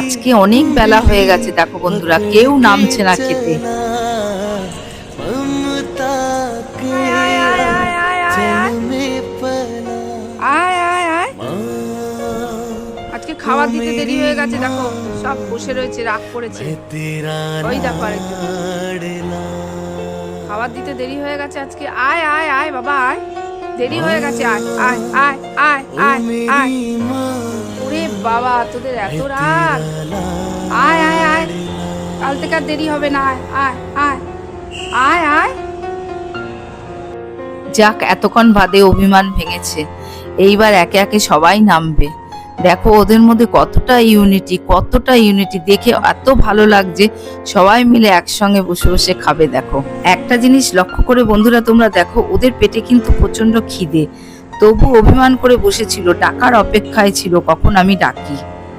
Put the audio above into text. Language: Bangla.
আজকে অনেক বেলা হয়ে গেছে, দেখো বন্ধুরা কেউ নামছে না খেতে। আজকে খাবার দিতে দেরি হয়ে গেছে, দেখো সব বসে রয়েছে, রাগ করেছে। ওই দেখো আরেকজন, খাবার দিতে দেরি হয়ে গেছে আজকে। আয় আয় আয় বাবা আয়, দেরি হয়ে গেছে, আয় আয় আয় আয় আয় আয়। ওরে বাবা তোদের এত রাগ, আয় আয় আয়, কাল থেকে আর দেরি হবে না, আয় আয় আয় আয় আয়। যাক, এতক্ষণ বাদে অভিমান ভেঙেছে। এইবার একে একে সবাই নামবে। দেখো ওদের মধ্যে কতটা ইউনিটি দেখে এত ভালো লাগছে। সবাই মিলে একসঙ্গে বসে বসে খাবে। দেখো একটা জিনিস লক্ষ্য করে বন্ধুরা তোমরা দেখো, ওদের পেটে কিন্তু প্রচন্ড খিদে, তবু অভিমান করে বসেছিল, ডাকার অপেক্ষায় ছিল কখন আমি ডাকি।